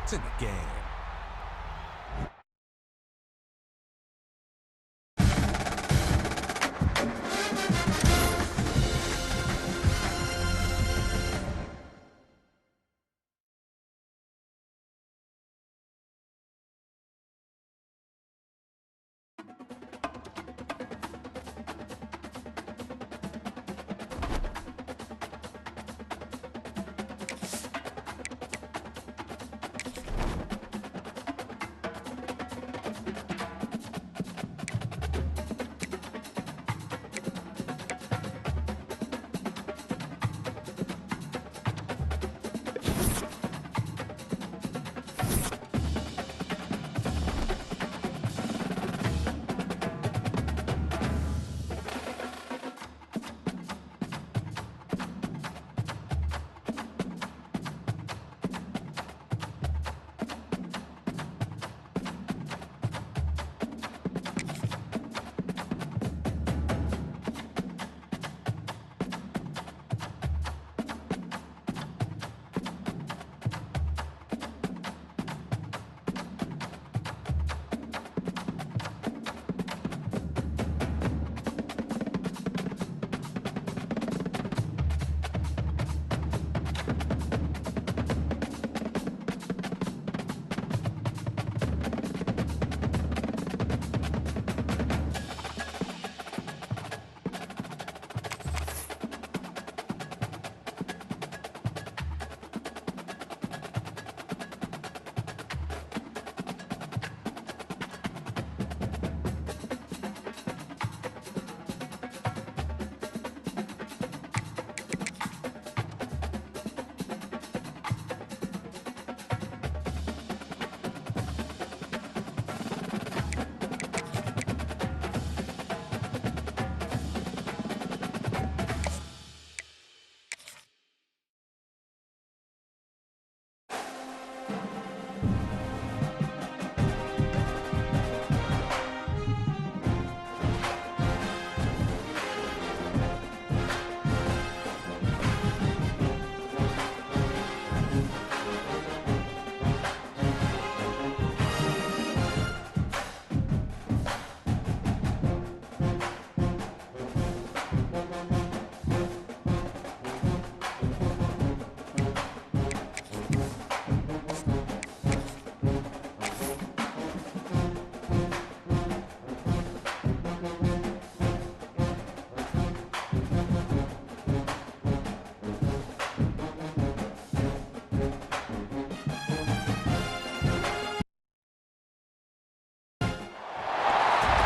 points in the game.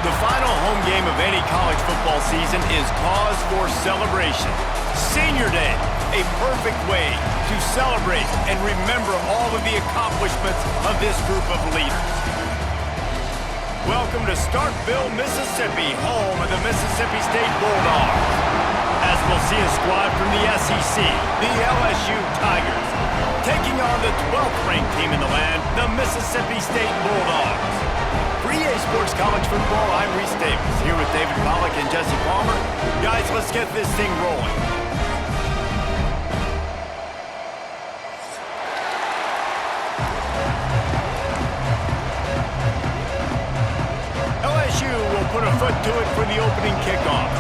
The final home game of any college football season is cause for celebration. Senior Day, a perfect way to celebrate and remember all of the accomplishments of this group of leaders. Welcome to Starkville, Mississippi, home of the Mississippi State Bulldogs. As we'll see a squad from the SEC, the LSU Tigers, taking on the 12th ranked team in the land, the Mississippi State Bulldogs. For EA Sports College Football, I'm Reese Davis, here with David Pollack and Jesse Palmer. Guys, let's get this thing rolling. LSU will put a foot to it for the opening kickoff.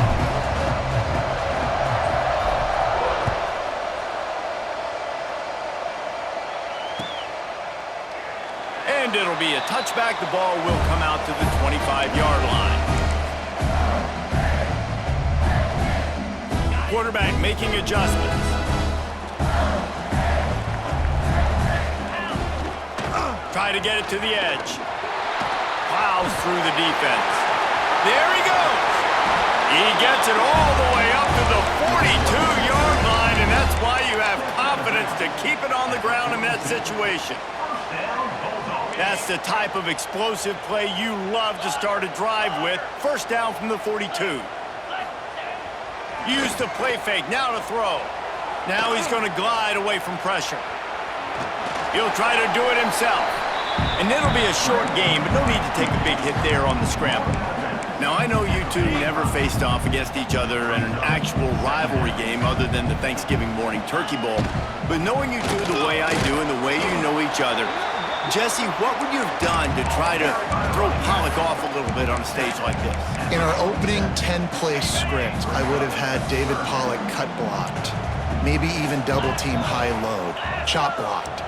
And it'll be a touchback. The ball will come out to the 25-yard line. Quarterback making adjustments. Try to get it to the edge. Plows through the defense. There he goes. He gets it all the way up to the 42-yard line, and that's why you have confidence to keep it on the ground in that situation. That's the type of explosive play you love to start a drive with. First down from the 42. Use the play fake, now to throw. Now he's going to glide away from pressure. He'll try to do it himself. And it'll be a short game, but no need to take a big hit there on the scramble. Now, I know you two never faced off against each other in an actual rivalry game other than the Thanksgiving morning Turkey Bowl. But knowing you two the way I do and the way you know each other, Jesse, what would you have done to try to throw Pollock off a little bit on a stage like this? In our opening 10-play script, I would have had David Pollock cut blocked, maybe even double-team high load, chop blocked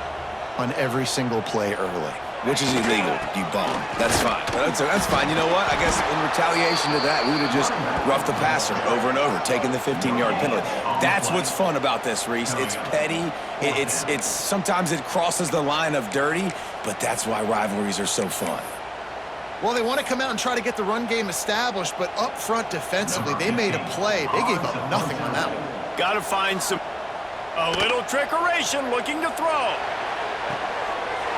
on every single play early. Which is illegal, you bum. That's fine. That's fine. You know what? I guess in retaliation to that, we would have just roughed the passer over and over, taking the 15-yard penalty. That's what's fun about this, Reese. It's petty. It's sometimes it crosses the line of dirty, but that's why rivalries are so fun. Well, they want to come out and try to get the run game established, but up front defensively, they made a play. They gave up nothing on that one. Got to find a little trickeration, looking to throw.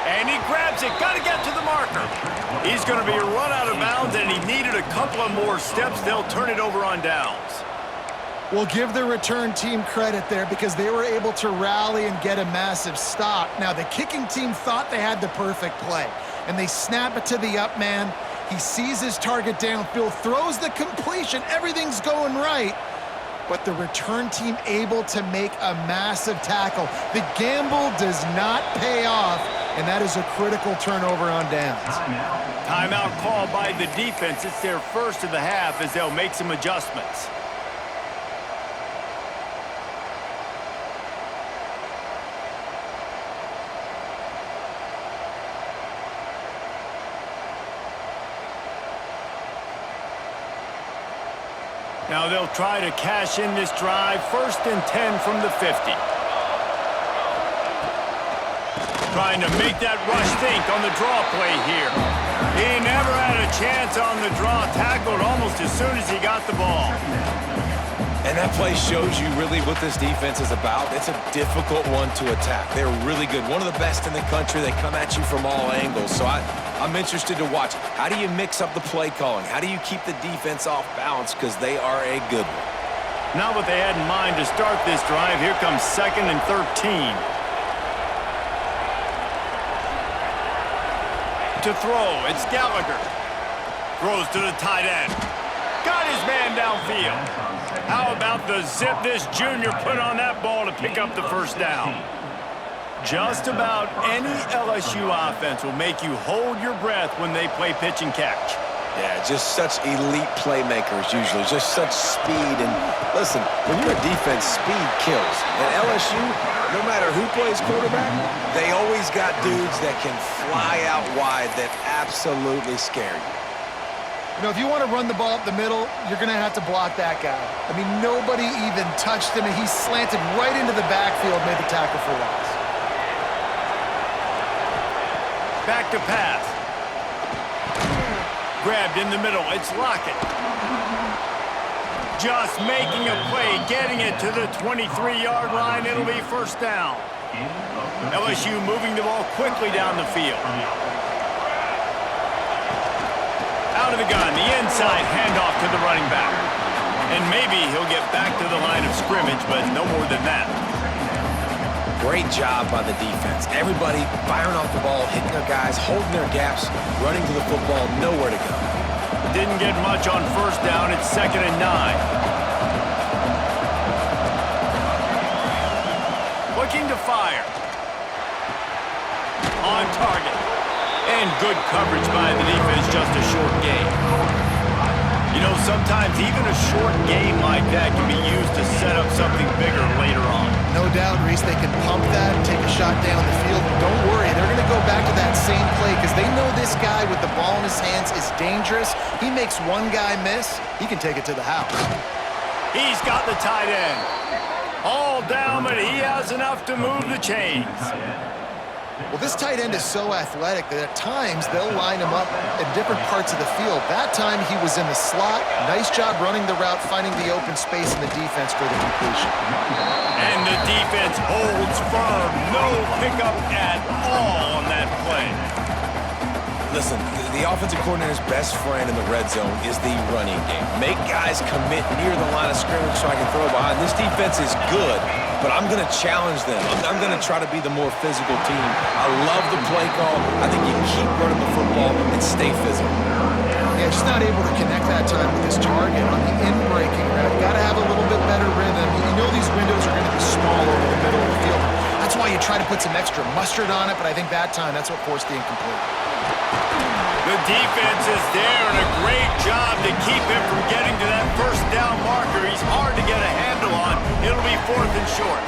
And he grabs it, got to get to the marker. He's going to be run out of bounds, and he needed a couple of more steps. They'll turn it over on downs. We'll give the return team credit there because they were able to rally and get a massive stop. Now, the kicking team thought they had the perfect play, and they snap it to the up man. He sees his target downfield, throws the completion. Everything's going right. But the return team able to make a massive tackle. The gamble does not pay off, and that is a critical turnover on downs. Timeout called by the defense. It's their first of the half as they'll make some adjustments. Now they'll try to cash in this drive. 1st and 10 from the 50. Trying to make that rush think on the draw play here. He never had a chance on the draw. Tackled almost as soon as he got the ball. And that play shows you really what this defense is about. It's a difficult one to attack. They're really good. One of the best in the country. They come at you from all angles. So I'm interested to watch. How do you mix up the play calling? How do you keep the defense off balance? Because they are a good one. Not what they had in mind to start this drive. Here comes 2nd and 13. To throw, it's Gallagher. Throws to the tight end. Got his man downfield. How about the zip this junior put on that ball to pick up the first down? Just about any LSU offense will make you hold your breath when they play pitch and catch. Yeah, just such elite playmakers usually, just such speed. And listen, when you're a defense, speed kills. And LSU, no matter who plays quarterback, they always got dudes that can fly out wide that absolutely scare you. You know, if you want to run the ball up the middle, you're going to have to block that guy. I mean, nobody even touched him, and he slanted right into the backfield, made the tackle for loss. Back to pass. Grabbed in the middle. It's Lockett. Just making a play, getting it to the 23-yard line. It'll be 1st down. LSU moving the ball quickly down the field. Out of the gun, the inside handoff to the running back. And maybe he'll get back to the line of scrimmage, but no more than that. Great job by the defense. Everybody firing off the ball, hitting their guys, holding their gaps, running to the football, nowhere to go. Didn't get much on 1st down. It's 2nd and 9. Looking to fire. On target. And good coverage by the defense, just a short game. You know, sometimes even a short game like that can be used to set up something bigger later on. No doubt, Reese, they can pump that and take a shot down the field. Don't worry, they're going to go back to that same play because they know this guy with the ball in his hands is dangerous. He makes one guy miss, he can take it to the house. He's got the tight end. All down, but he has enough to move the chains. Well, this tight end is so athletic that at times they'll line him up at different parts of the field. That time he was in the slot. Nice job running the route, finding the open space in the defense for the completion. And the defense holds firm. No pickup at all on that play. Listen, the offensive coordinator's best friend in the red zone is the running game. Make guys commit near the line of scrimmage so I can throw behind. This defense is good, but I'm going to challenge them. I'm going to try to be the more physical team. I love the play call. I think you keep running the football and stay physical. Yeah, just not able to connect that time with his target on the in-breaking route. You got to have a little bit better rhythm. You know these windows are going to be small over the middle of the field. That's why you try to put some extra mustard on it, but I think that time that's what forced the incomplete. The defense is there, and a great job to keep him from getting to that first down marker. He's hard to get a handle on. It'll be 4th and short.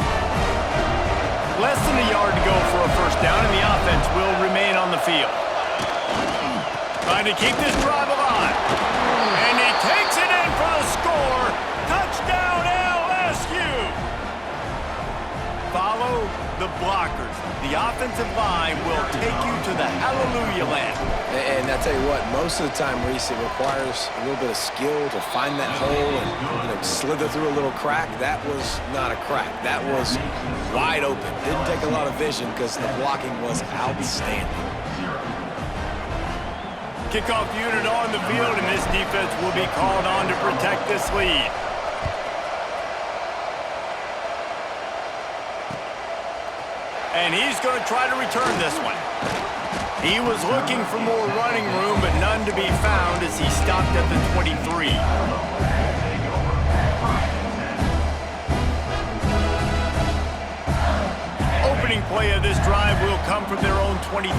Less than a yard to go for a first down, and the offense will remain on the field. Trying to keep this drive alive. And he takes it in for the score. Touchdown, LSU! Follow the blockers. The offensive line will take you to the hallelujah land. And I tell you what, most of the time, Reese, it requires a little bit of skill to find that hole and slither through a little crack. That was not a crack. That was wide open. Didn't take a lot of vision because the blocking was outstanding. Kickoff unit on the field, and this defense will be called on to protect this lead. And he's going to try to return this one. He was looking for more running room, but none to be found as he stopped at the 23. Opening play of this drive will come from their own 23.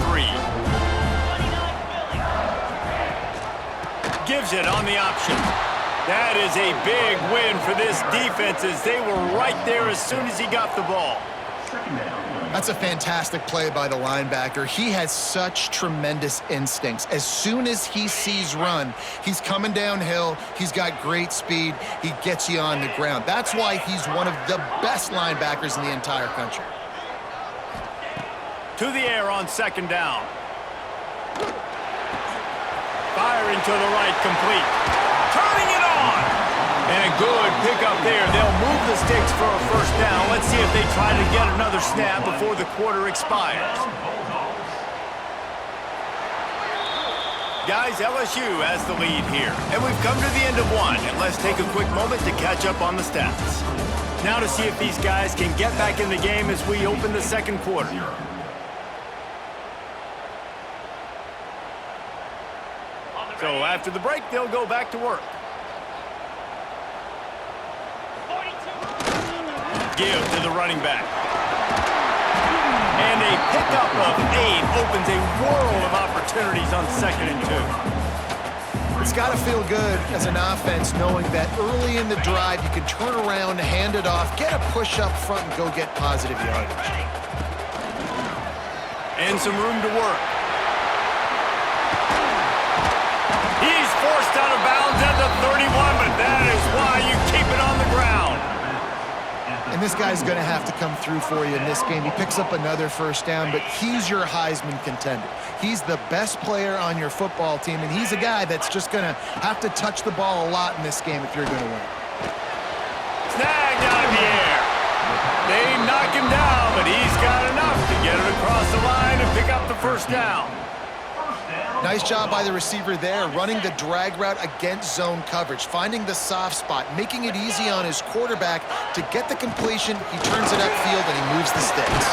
Gives it on the option. That is a big win for this defense as they were right there as soon as he got the ball. That's a fantastic play by the linebacker. He has such tremendous instincts. As soon as he sees run, he's coming downhill. He's got great speed. He gets you on the ground. That's why he's one of the best linebackers in the entire country. To the air on 2nd down. Firing to the right, complete. Turning it on! And a good pickup there. They'll move the sticks for a first down. Let's see if they try to get another snap before the quarter expires. Guys, LSU has the lead here. And we've come to the end of one. And let's take a quick moment to catch up on the stats. Now to see if these guys can get back in the game as we open the 2nd quarter. So after the break, they'll go back to work. Give to the running back. And a pickup of 8 opens a world of opportunities on 2nd and 2. It's got to feel good as an offense knowing that early in the drive you can turn around, hand it off, get a push up front, and go get positive yardage. And some room to work. He's forced out of bounds at the 31, but that is why you keep it on the ground. And this guy's going to have to come through for you in this game. He picks up another first down, but he's your Heisman contender. He's the best player on your football team, and he's a guy that's just going to have to touch the ball a lot in this game if you're going to win. Snagged out of the air. They knock him down, but he's got enough to get it across the line and pick up the first down. Nice job by the receiver there, running the drag route against zone coverage, finding the soft spot, making it easy on his quarterback to get the completion. He turns it upfield, and he moves the sticks.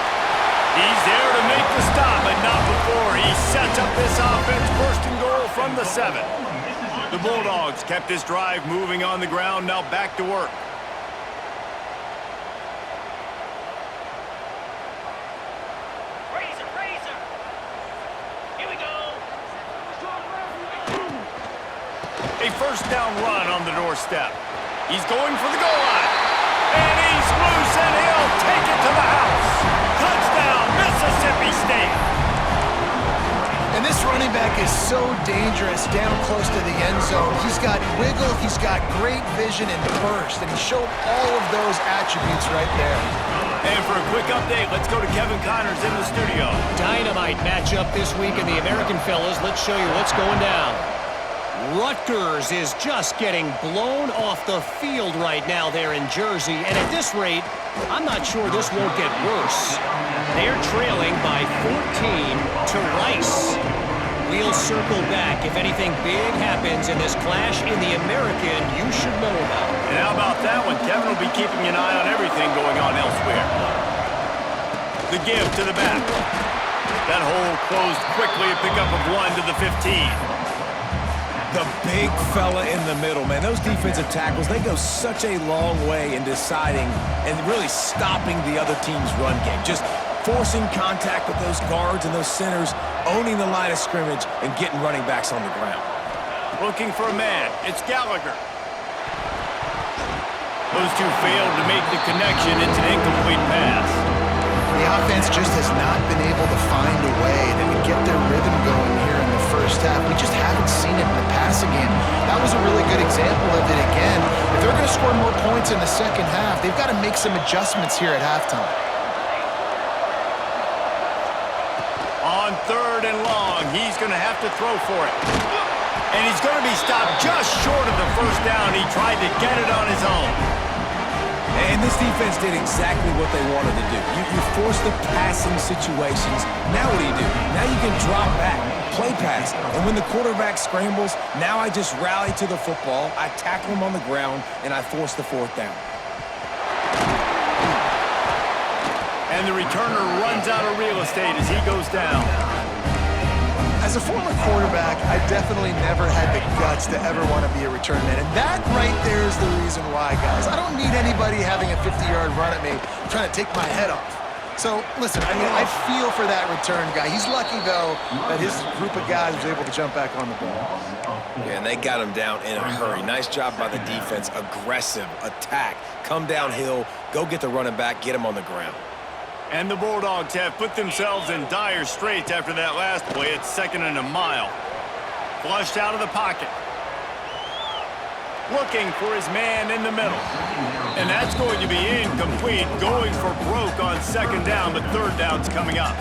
He's there to make the stop, but not before. He sets up this offense, 1st and goal from the 7. The Bulldogs kept this drive moving on the ground, now back to work. A first down run on the doorstep. He's going for the goal line. And he's loose, and he'll take it to the house. Touchdown, Mississippi State. And this running back is so dangerous down close to the end zone. He's got wiggle, he's got great vision and burst, and he showed all of those attributes right there. And for a quick update, let's go to Kevin Connors in the studio. Dynamite matchup this week in the American, fellas. Let's show you what's going down. Rutgers is just getting blown off the field right now there in Jersey, and at this rate, I'm not sure this won't get worse. They're trailing by 14 to Rice. We'll circle back if anything big happens in this clash in the American you should know about. And how about that one? Kevin will be keeping an eye on everything going on elsewhere. The give to the back. That hole closed quickly, a pickup of 1 to the 15. The big fella in the middle, man. Those defensive tackles, they go such a long way in deciding and really stopping the other team's run game. Just forcing contact with those guards and those centers, owning the line of scrimmage, and getting running backs on the ground. Looking for a man. It's Gallagher. Those two failed to make the connection. It's an incomplete pass. The offense just has not been able to find a way that would get their rhythm going here in the first half. We just haven't seen it in the passing game. That was a really good example of it again. If they're going to score more points in the second half, they've got to make some adjustments here at halftime. On 3rd and long, he's going to have to throw for it. And he's going to be stopped just short of the first down. He tried to get it on his own. And this defense did exactly what they wanted to do. You force the passing situations. Now what do? Now you can drop back, play pass. And when the quarterback scrambles, now I just rally to the football, I tackle him on the ground, and I force the 4th down. And the returner runs out of real estate as he goes down. As a former quarterback, I definitely never had the guts to ever want to be a return man. And that right there is the reason why, guys. I don't need anybody having a 50-yard run at me trying to take my head off. So, listen, I mean, I feel for that return guy. He's lucky, though, that his group of guys was able to jump back on the ball. Yeah, and they got him down in a hurry. Nice job by the defense. Aggressive, attack, come downhill, go get the running back, get him on the ground. And the Bulldogs have put themselves in dire straits after that last play. It's 2nd and a mile. Flushed out of the pocket. Looking for his man in the middle. And that's going to be incomplete. Going for broke on 2nd down, but 3rd down's coming up.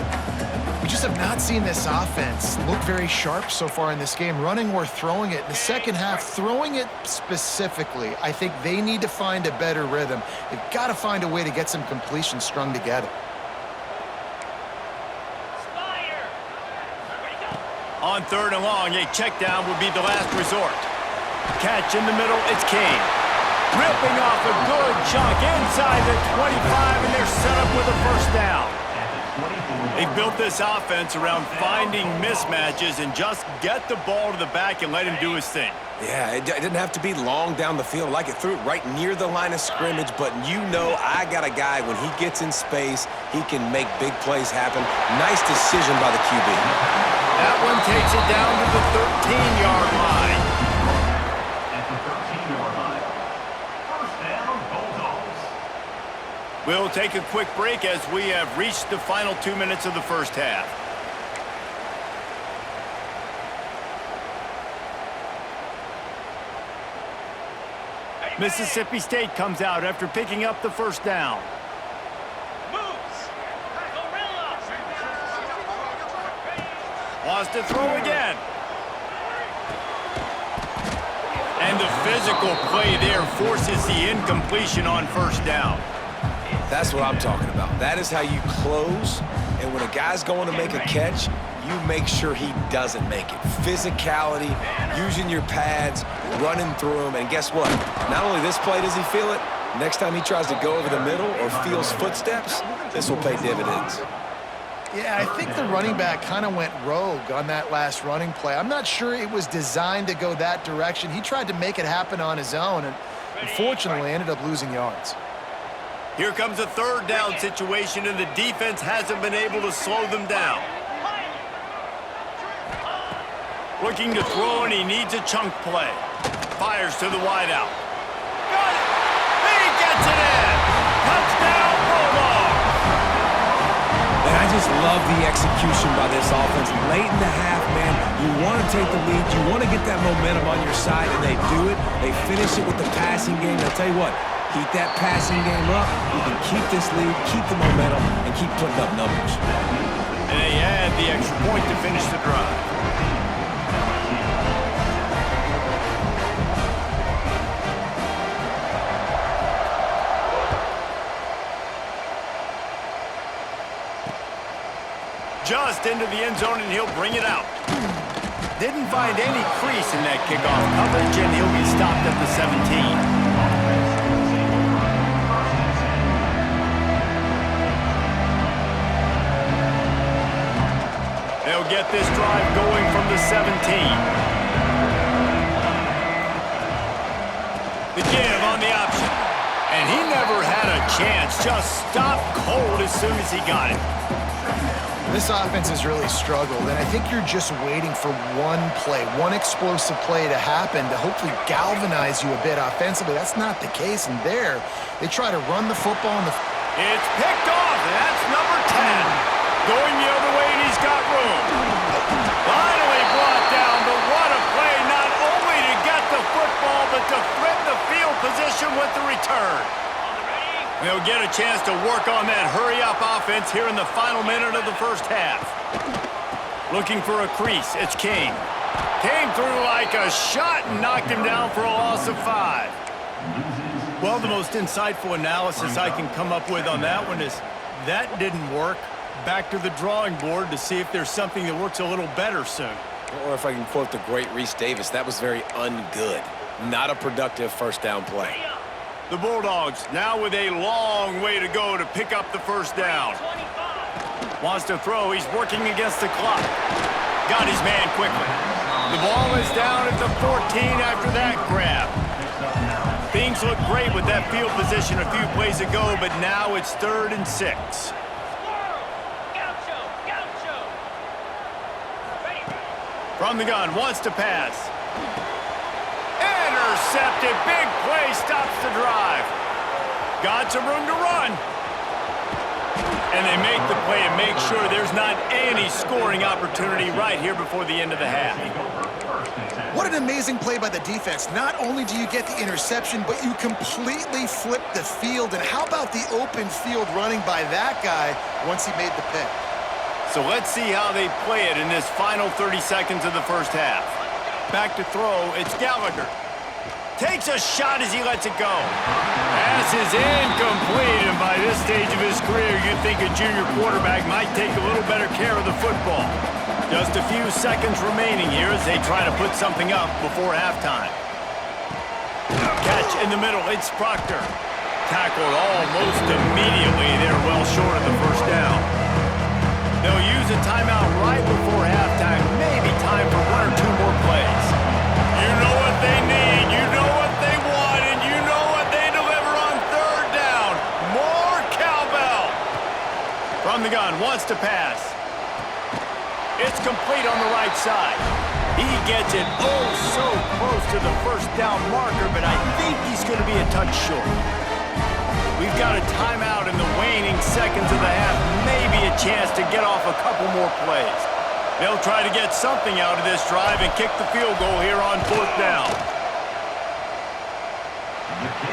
We just have not seen this offense look very sharp so far in this game, running or throwing it. In the second half, throwing it specifically, I think they need to find a better rhythm. They've got to find a way to get some completions strung together. On 3rd and long, a check down would be the last resort. Catch in the middle, it's Kane. Ripping off a good chunk inside the 25, and they're set up with a 1st down. They've built this offense around finding mismatches and just get the ball to the back and let him do his thing. Yeah, it didn't have to be long down the field. Like it threw it right near the line of scrimmage, but you know I got a guy, when he gets in space, he can make big plays happen. Nice decision by the QB. That one takes it down to the 13-yard line. At the 13-yard line. 1st down, Bulldogs. We'll take a quick break as we have reached the final 2 minutes of the first half. Mississippi State comes out after picking up the 1st down. Wants to throw again. And the physical play there forces the incompletion on 1st down. That's what I'm talking about. That is how you close, and when a guy's going to make a catch, you make sure he doesn't make it. Physicality, using your pads, running through them, and guess what? Not only this play does he feel it, next time he tries to go over the middle or feels footsteps, this will pay dividends. Yeah, I think the running back kind of went rogue on that last running play. I'm not sure it was designed to go that direction. He tried to make it happen on his own, and unfortunately ended up losing yards. Here comes a 3rd down situation, and the defense hasn't been able to slow them down. Looking to throw, and he needs a chunk play. Fires to the wideout. Got it! He gets it in! Touchdown, Bulldogs! And I just love the execution by this offense. Late in the half, man, you want to take the lead. You want to get that momentum on your side, and they do it. They finish it with the passing game. I'll tell you what, keep that passing game up. You can keep this lead, keep the momentum, and keep putting up numbers. And they add the extra point to finish the drive. Just into the end zone, and he'll bring it out. Didn't find any crease in that kickoff coverage, and he'll be stopped at the 17. They'll get this drive going from the 17. The give on the option. And he never had a chance. Just stopped cold as soon as he got it. This offense has really struggled, and I think you're just waiting for one play, one explosive play to happen to hopefully galvanize you a bit offensively. That's not the case, and there, they try to run the football in the... It's picked off, and that's number 10. Going the other way, and he's got room. Finally brought down, but what a play, not only to get the football, but to flip the field position with the return. They'll get a chance to work on that hurry-up offense here in the final minute of the first half. Looking for a crease, it's King. Came through like a shot and knocked him down for a loss of 5. Well, the most insightful analysis I can come up with on that one is that didn't work. Back to the drawing board to see if there's something that works a little better soon. Or if I can quote the great Reese Davis, that was very ungood. Not a productive first down play. The Bulldogs now with a long way to go to pick up the first down. Wants to throw. He's working against the clock. Got his man quickly. The ball is down at the 14 after that grab. Things look great with that field position a few plays ago, but now it's 3rd and 6. From the gun, wants to pass. Intercepted, big play, stops the drive. Got some room to run. And they make the play and make sure there's not any scoring opportunity right here before the end of the half. What an amazing play by the defense. Not only do you get the interception, but you completely flip the field. And how about the open field running by that guy once he made the pick? So let's see how they play it in this final 30 seconds of the first half. Back to throw, it's Gallagher. Takes a shot as he lets it go. Pass is incomplete, and by this stage of his career, you'd think a junior quarterback might take a little better care of the football. Just a few seconds remaining here as they try to put something up before halftime. Catch in the middle, it's Proctor. Tackled almost immediately. They're well short of the first down. They'll use a timeout right before halftime. Maybe time for 1 or 2 more plays. You know what they need, you know what they want, and you know what they deliver on 3rd down. More cowbell. From the gun, wants to pass. It's complete on the right side. He gets it oh so close to the first down marker, but I think he's going to be a touch short. We've got a timeout in the waning seconds of the half, maybe a chance to get off a couple more plays. They'll try to get something out of this drive and kick the field goal here on 4th down.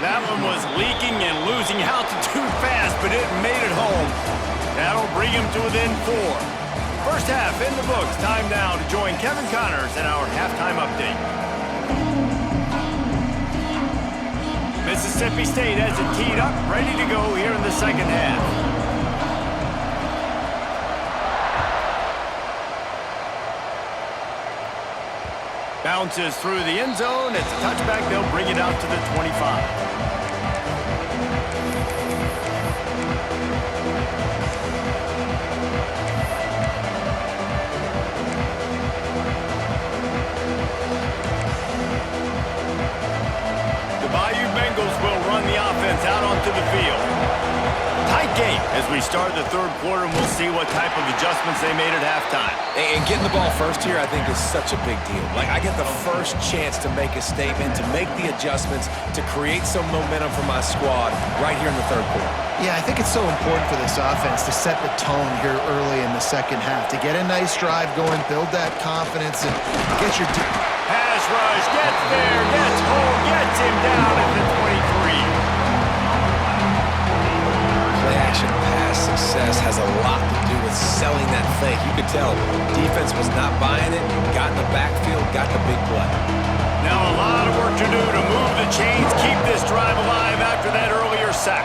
That one was leaking and losing altitude fast, but it made it home. That'll bring him to within 4. First half in the books. Time now to join Kevin Connors in our halftime update. Mississippi State has it teed up, ready to go here in the second half. Bounces through the end zone. It's a touchback. They'll bring it out to the 25. Out onto the field. Tight game as we start the 3rd quarter, and we'll see what type of adjustments they made at halftime. And getting the ball first here, I think, is such a big deal. Like, I get the first chance to make a statement, to make the adjustments, to create some momentum for my squad right here in the 3rd quarter. Yeah, I think it's so important for this offense to set the tone here early in the second half, to get a nice drive going, build that confidence, and get your... Pass rush, gets there, gets home, gets him down at the 23. Play-action pass success has a lot to do with selling that fake. You could tell defense was not buying it. Got in the backfield, got the big play. Now a lot of work to do to move the chains, keep this drive alive after that earlier sack.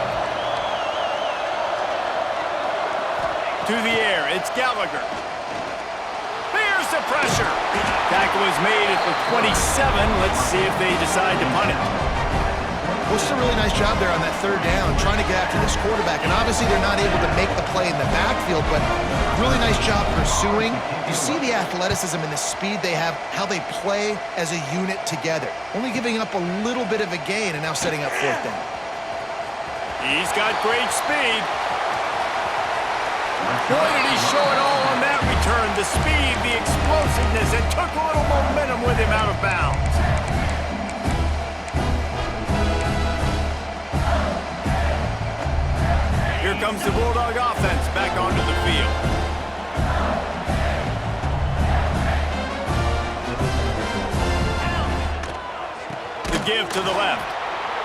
To the air, it's Gallagher. There's the pressure. Tackle is made at the 27. Let's see if they decide to punt it. Well, it's a really nice job there on that 3rd down, trying to get after this quarterback. And obviously they're not able to make the play in the backfield, but really nice job pursuing. You see the athleticism and the speed they have, how they play as a unit together. Only giving up a little bit of a gain and now setting up 4th down. He's got great speed. Boy, did he show it all on that return. The speed, the explosiveness, and took a little momentum with him out of bounds. Here comes the Bulldog offense back onto the field. The give to the left.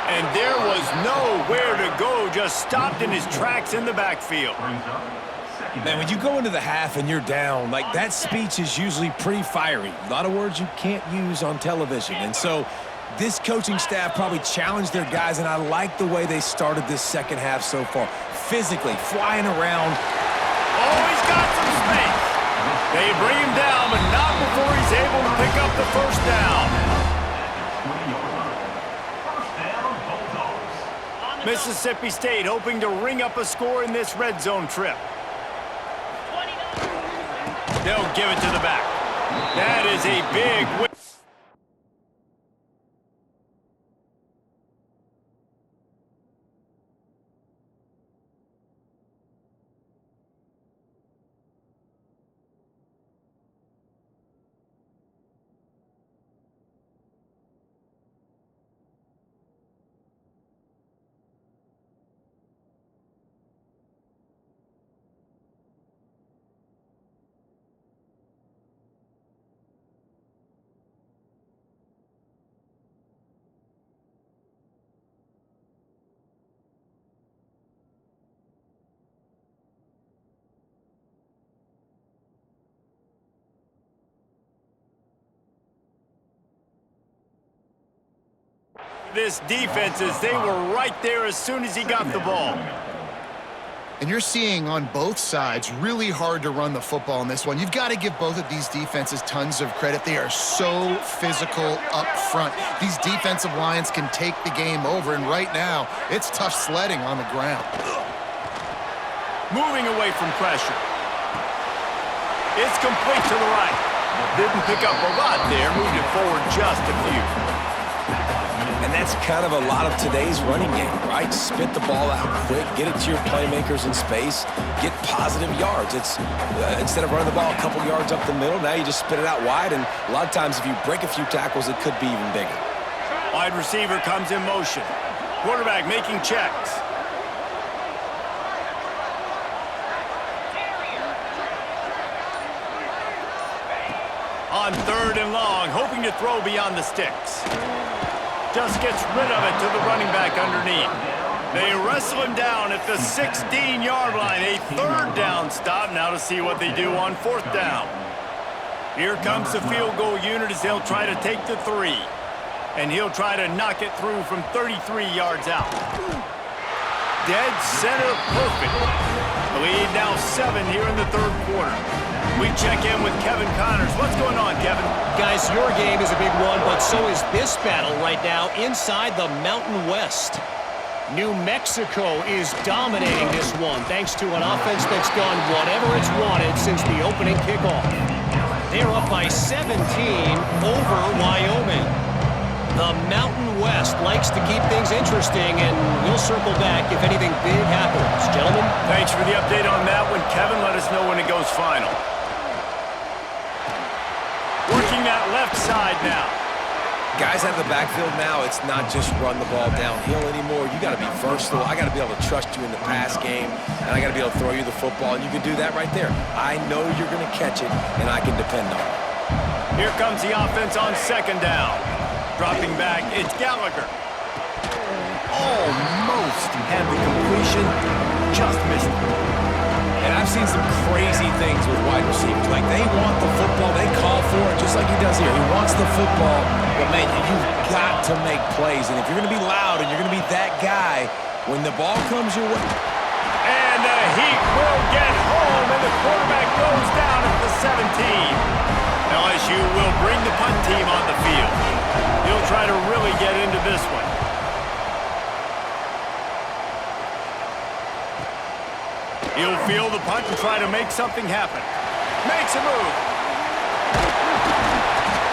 And there was nowhere to go, just stopped in his tracks in the backfield. Man, when you go into the half and you're down, like, that speech is usually pretty fiery. A lot of words you can't use on television. And so this coaching staff probably challenged their guys, and I like the way they started this second half so far. Physically, flying around. Oh, he's got some space. They bring him down, but not before he's able to pick up the first down. Mississippi State hoping to ring up a score in this red zone trip. They'll give it to the back. That is a big win. This defense is they were right there as soon as he got the ball. And you're seeing on both sides really hard to run the football in this one. You've got to give both of these defenses tons of credit. They are so physical up front. These defensive lines can take the game over, and right now, it's tough sledding on the ground. Moving away from pressure. It's complete to the right. Didn't pick up a lot there, moved it forward just a few. And that's kind of a lot of today's running game, right? Spit the ball out quick, get it to your playmakers in space, get positive yards. It's instead of running the ball a couple yards up the middle, now you just spit it out wide, and a lot of times if you break a few tackles, it could be even bigger. Wide receiver comes in motion. Quarterback making checks. On 3rd and long, hoping to throw beyond the sticks. Just gets rid of it to the running back underneath. They wrestle him down at the 16-yard line. A 3rd down stop. Now to see what they do on 4th down. Here comes the field goal unit as they'll try to take the 3. And he'll try to knock it through from 33 yards out. Dead center perfect. The lead now 7 here in the 3rd quarter. We check in with Kevin Connors. What's going on, Kevin? Guys, your game is a big one, but so is this battle right now inside the Mountain West. New Mexico is dominating this one thanks to an offense that's done whatever it's wanted since the opening kickoff. They're up by 17 over Wyoming. The Mountain West likes to keep things interesting, and we'll circle back if anything big happens. Gentlemen? Thanks for the update on that one, Kevin. Let us know when it goes final. Working that left side now. Guys out of the backfield now, it's not just run the ball downhill anymore. You got to be versatile. I got to be able to trust you in the pass game, and I got to be able to throw you the football, and you can do that right there. I know you're going to catch it, and I can depend on it. Here comes the offense on 2nd down. Dropping back, it's Gallagher. Almost had the completion, just missed it. And I've seen some crazy things with wide receivers. Like, they want the football, they call for it, just like he does here. He wants the football, but, man, you've got to make plays. And if you're going to be loud and you're going to be that guy, when the ball comes your way. And the Heat will get home, and the quarterback goes down at the 17. LSU will bring the punt team on the field. He'll try to really get into this one. He'll field the punt and try to make something happen. Makes a move.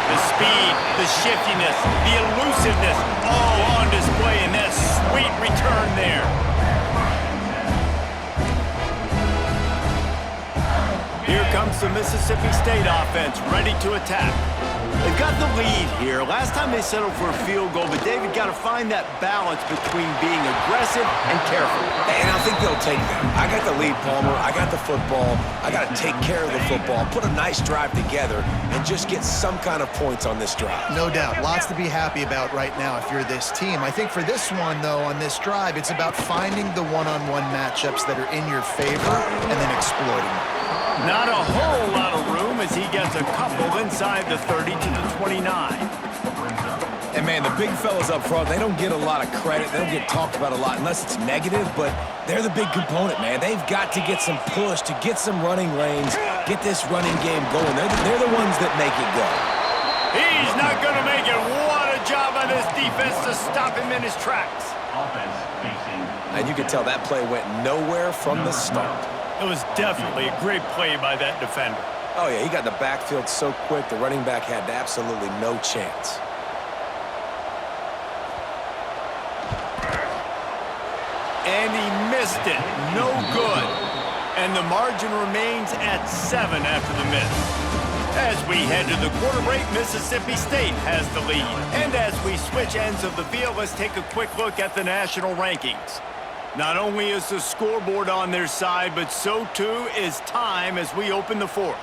The speed, the shiftiness, the elusiveness, all on display in that sweet return there. comes the Mississippi State offense, ready to attack. They've got the lead here. Last time they settled for a field goal, but David got to find that balance between being aggressive and careful. And I think they'll take that. I got the lead, Palmer. I got the football. I got to take care of the football, put a nice drive together, and just get some kind of points on this drive. No doubt. Lots to be happy about right now if you're this team. I think for this one, though, on this drive, it's about finding the one-on-one matchups that are in your favor and then exploiting them. Not a whole lot of room as he gets a couple inside the 30 to the 29. And, man, the big fellas up front, they don't get a lot of credit. They don't get talked about a lot unless it's negative, but they're the big component, man. They've got to get some push, to get some running lanes, get this running game going. They're the ones that make it go. He's not going to make it. What a job on this defense to stop him in his tracks. Offense facing. And you can tell that play went nowhere from the start. It was definitely a great play by that defender. Oh, yeah, he got in the backfield so quick, the running back had absolutely no chance. And he missed it. No good. And the margin remains at 7 after the miss. As we head to the quarter break, Mississippi State has the lead. And as we switch ends of the field, let's take a quick look at the national rankings. Not only is the scoreboard on their side, but so too is time as we open the fourth.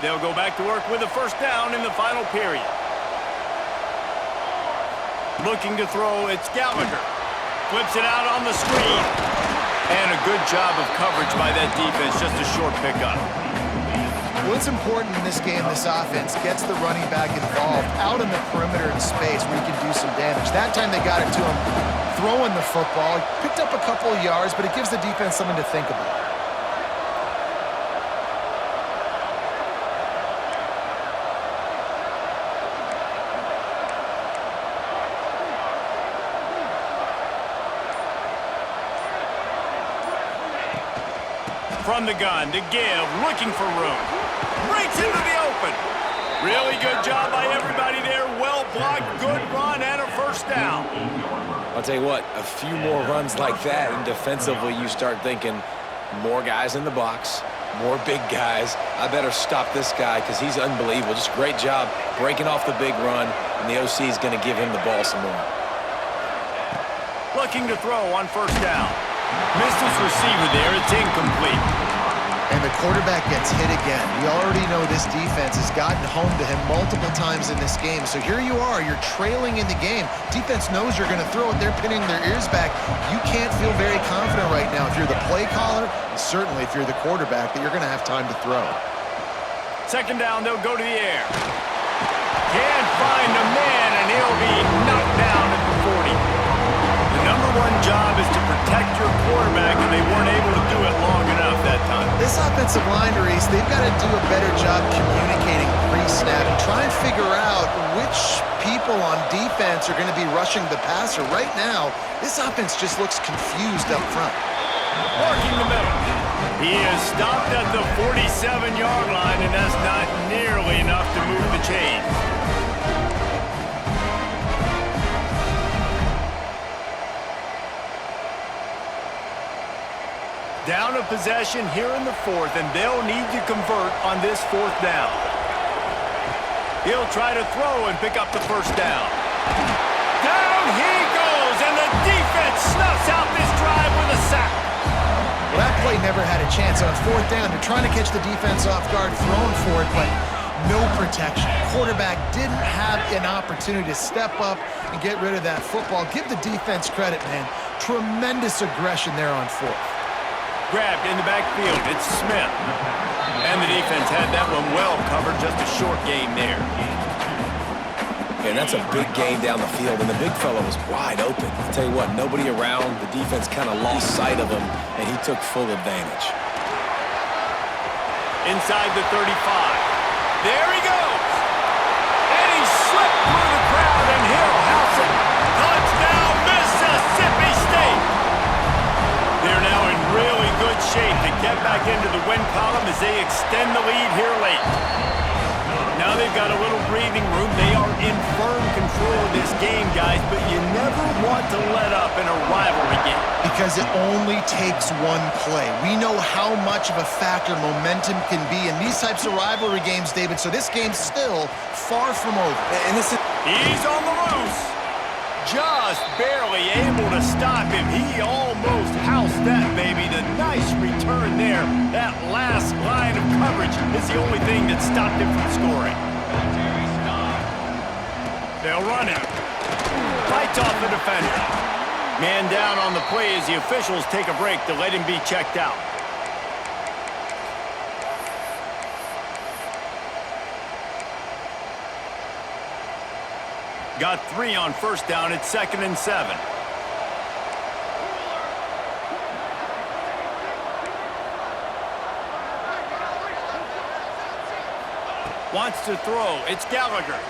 They'll go back to work with a first down in the final period. Looking to throw, it's Gallagher. Flips it out on the screen. And a good job of coverage by that defense, just a short pickup. What's important in this game, this offense, gets the running back involved out in the perimeter in space where he can do some damage. That time they got it to him throwing the football. He picked up a couple of yards, but it gives the defense something to think about. From the gun to give, looking for room. Breaks into the open. Really good job by everybody there. Well blocked, good run, and a first down. I'll tell you what, a few more runs like that, and defensively you start thinking more guys in the box, more big guys. I better stop this guy because he's unbelievable. Just great job breaking off the big run, and the OC is going to give him the ball some more. Looking to throw on first down. Missed his receiver there. It's incomplete. And the quarterback gets hit again. We already know this defense has gotten home to him multiple times in this game. So here you are, you're trailing in the game. Defense knows you're going to throw it. They're pinning their ears back. You can't feel very confident right now if you're the play caller, and certainly if you're the quarterback, that you're going to have time to throw. Second down, they'll go to the air. Can't find a man, and he'll be knocked down at the 40. The number one job is to protect your quarterback, and they weren't able to do it long enough that time. This offensive line, Reese, they've got to do a better job communicating pre-snap and try and figure out which people on defense are going to be rushing the passer. Right now, this offense just looks confused up front. Working the middle. He is stopped at the 47-yard line, and that's not nearly enough to move the chains. Down a possession here in the fourth, and they'll need to convert on this fourth down. He'll try to throw and pick up the first down. Down he goes, and the defense snuffs out this drive with a sack. Well, that play never had a chance on fourth down. They're trying to catch the defense off guard, throwing for it, but no protection. Quarterback didn't have an opportunity to step up and get rid of that football. Give the defense credit, man. Tremendous aggression there on fourth. Grabbed in the backfield, it's Smith. And the defense had that one well covered, just a short game there. And that's a big gain down the field, and the big fella was wide open. I'll tell you what, nobody around, the defense kind of lost sight of him, and he took full advantage. Inside the 35. There he goes! And he slipped through the crowd, and he'll house it. Touchdown, Mississippi State! They're now in really good shape to get back into the win column as they extend the lead here late. Now they've got a little breathing room. They are in firm control of this game, guys, but you never want to let up in a rivalry game. Because it only takes one play. We know how much of a factor momentum can be in these types of rivalry games, David, so this game's still far from over. And this is... He's on the loose. Just barely able to stop him. He almost housed that baby. The nice return there. That last line of coverage is the only thing that stopped him from scoring. They'll run him. Fights off the defender. Man down on the play as the officials take a break to let him be checked out. Got 3 on first down. It's 2nd and 7. Wants to throw. It's Gallagher.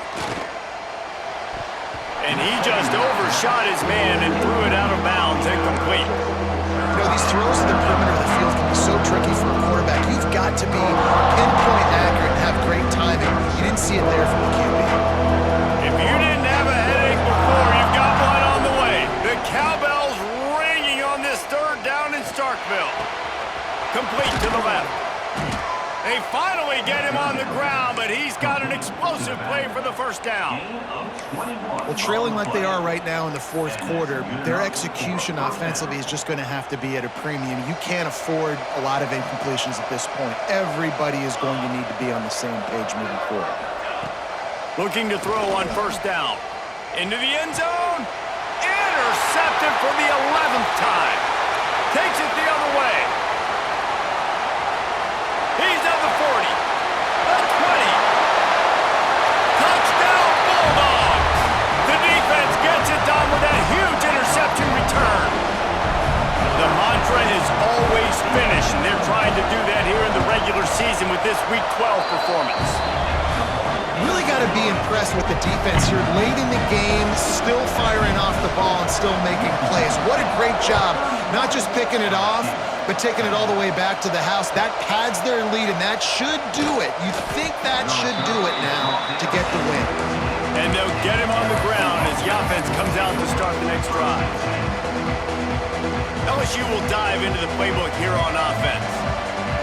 And he just overshot his man and threw it out of bounds, incomplete. You know, these throws to the perimeter of the field can be so tricky for a quarterback. You've got to be pinpoint accurate and have great timing. You didn't see it there from the QB. If you didn't have a headache before, you've got one on the way. The cowbell's ringing on this 3rd down in Starkville. Complete to the left. They finally get him on the ground, but he's got an explosive play for the 1st down. Well, trailing like they are right now in the 4th quarter, their execution offensively is just going to have to be at a premium. You can't afford a lot of incompletions at this point. Everybody is going to need to be on the same page moving forward. Looking to throw on 1st down. Into the end zone. Intercepted for the 11th time. Takes it the other way. He's at the 40. The 20. Touchdown Bulldogs. The defense gets it done with that huge interception return. The mantra is always finish, and they're trying to do that here in the regular season with this Week 12 performance. Really got to be impressed with the defense here. Late in the game, still firing off the ball and still making plays. What a great job. Not just picking it off, but taking it all the way back to the house. That pads their lead, and that should do it. You think that should do it now to get the win. And they'll get him on the ground as the offense comes out to start the next drive. LSU will dive into the playbook here on offense.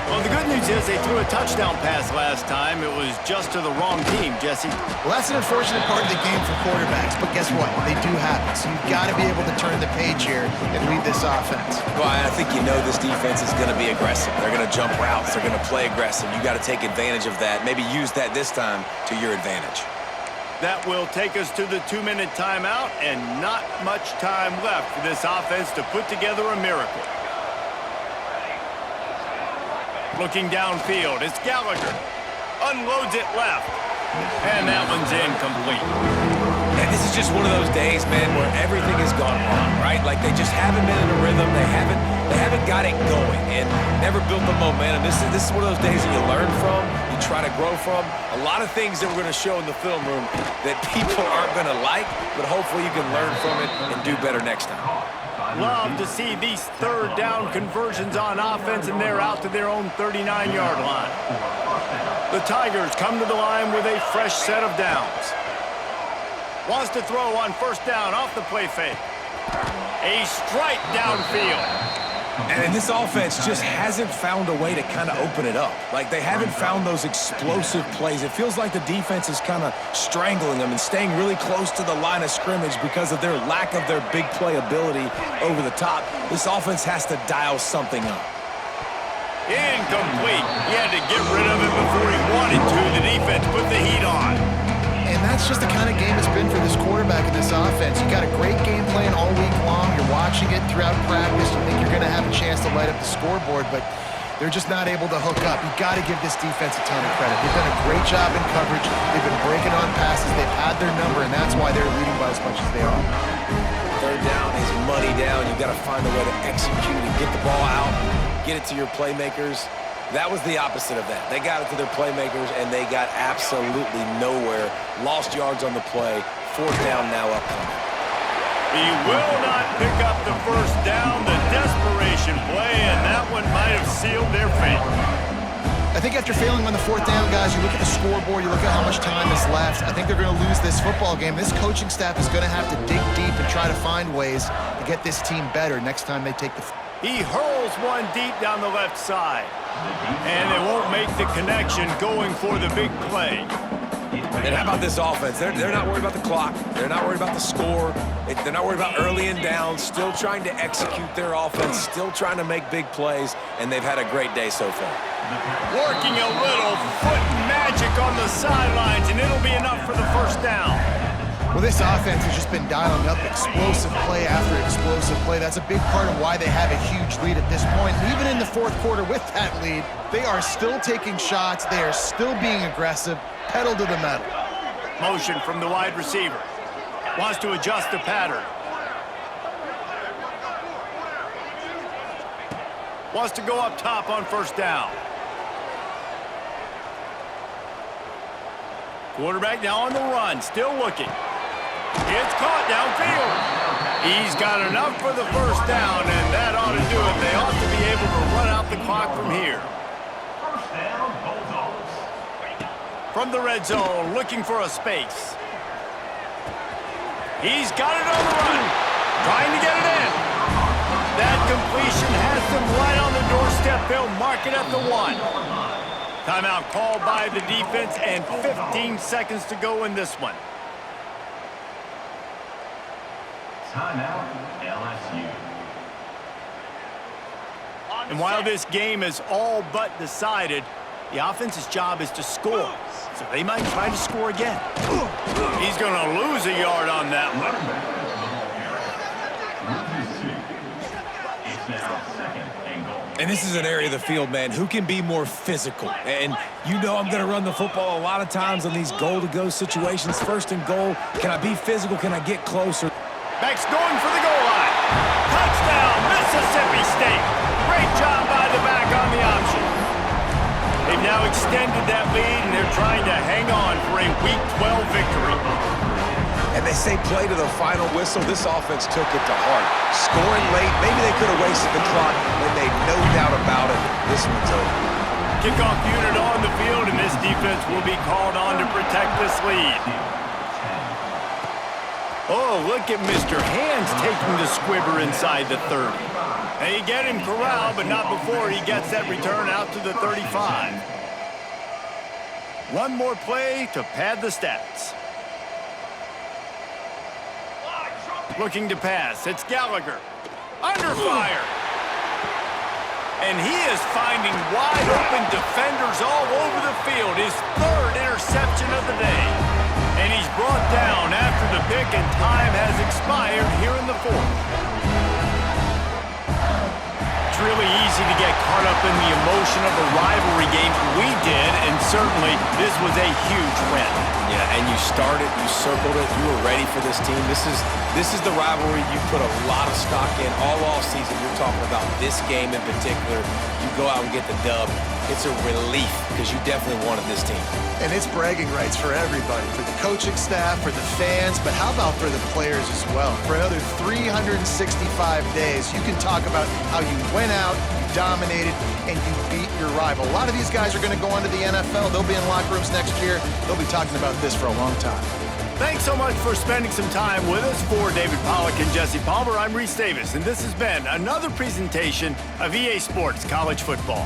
Well, the good news is they threw a touchdown pass last time. It was just to the wrong team, Jesse. Well, that's an unfortunate part of the game for quarterbacks, but guess what? They do have it, so you've got to be able to turn the page here and lead this offense. Well, I think you know this defense is going to be aggressive. They're going to jump routes. They're going to play aggressive. You got to take advantage of that. Maybe use that this time to your advantage. That will take us to the 2-minute timeout, and not much time left for this offense to put together a miracle. Looking downfield, it's Gallagher. Unloads it left. And that one's incomplete. And this is just one of those days, man, where everything has gone wrong, right? Like they just haven't been in a rhythm. They haven't got it going and never built the momentum. This is one of those days that you learn from, you try to grow from. A lot of things that we're going to show in the film room that people aren't going to like, but hopefully you can learn from it and do better next time. Love to see these 3rd down conversions on offense, and they're out to their own 39-yard line. The Tigers come to the line with a fresh set of downs. Wants to throw on 1st down off the play fake. A strike downfield. And this offense just hasn't found a way to kind of open it up. Like, they haven't found those explosive plays. It feels like the defense is kind of strangling them and staying really close to the line of scrimmage because of their lack of their big play ability over the top. This offense has to dial something up. Incomplete. He had to get rid of it before he wanted to. The defense put the heat on. And that's just the kind of game it's been for this quarterback in this offense. You got a great game plan all week long. You're watching it throughout practice. You think you're going to have a chance to light up the scoreboard, but they're just not able to hook up. You've got to give this defense a ton of credit. They've done a great job in coverage. They've been breaking on passes. They've had their number, and that's why they're leading by as much as they are. 3rd down is money down. You've got to find a way to execute and get the ball out, get it to your playmakers. That was the opposite of that. They got it to their playmakers, and they got absolutely nowhere. Lost yards on the play. 4th down now upcoming. He will not pick up the 1st down. The desperation play, and that one might have sealed their fate. I think after failing on the fourth down, guys, you look at the scoreboard, you look at how much time is left. I think they're going to lose this football game. This coaching staff is going to have to dig deep and try to find ways to get this team better next time they take the field. He hurls one deep down the left side. And they won't make the connection going for the big play. And how about this offense? They're not worried about the clock. They're not worried about the score. They're not worried about early and down. Still trying to execute their offense. Still trying to make big plays. And they've had a great day so far. Working a little foot magic on the sidelines, and it'll be enough for the first down. Well, this offense has just been dialing up explosive play after explosive play. That's a big part of why they have a huge lead at this point. And even in the fourth quarter with that lead, they are still taking shots. They are still being aggressive. Pedal to the metal. Motion from the wide receiver. Wants to adjust the pattern. Wants to go up top on first down. Quarterback now on the run, still looking. It's caught downfield. He's got enough for the first down, and that ought to do it. They ought to be able to run out the clock from here. First down, Bulldogs. From the red zone, looking for a space. He's got it on the run, trying to get it in. That completion has them right on the doorstep. They'll mark it at the 1. Timeout called by the defense, and 15 seconds to go in this one. Timeout, LSU. And while this game is all but decided, the offense's job is to score. So they might try to score again. He's going to lose a yard on that one. It's now second and goal. And this is an area of the field, man, who can be more physical. And you know I'm going to run the football a lot of times on these goal-to-go situations. First and goal, can I be physical? Can I get closer? Back's going for the goal line. Touchdown, Mississippi State. Great job by the back on the option. They've now extended that lead, and they're trying to hang on for a Week 12 victory. And they say play to the final whistle. This offense took it to heart. Scoring late, maybe they could have wasted the clock, but they no doubt about it. This one's over. Kickoff unit on the field, and this defense will be called on to protect this lead. Oh, look at Mr. Hands taking the squibber inside the 30. They get him corralled, but not before he gets that return out to the 35. One more play to pad the stats. Looking to pass. It's Gallagher. Under fire. And he is finding wide open defenders all over the field. His third interception of the day. And he's brought down after the pick, and time has expired here in the fourth. It's really easy to get caught up in the emotion of a rivalry game. We did, and certainly this was a huge win. Yeah, and you started, you circled it, you were ready for this team. This is the rivalry you put a lot of stock in all off season. You're talking about this game in particular. You go out and get the dub. It's a relief because you definitely wanted this team. And it's bragging rights for everybody, for the coaching staff, for the fans, but how about for the players as well? For another 365 days, you can talk about how you went out, you dominated, and you beat your rival. A lot of these guys are going to go on to the NFL. They'll be in locker rooms next year. They'll be talking about this for a long time. Thanks so much for spending some time with us. For David Pollack and Jesse Palmer, I'm Reese Davis, and this has been another presentation of EA Sports College Football.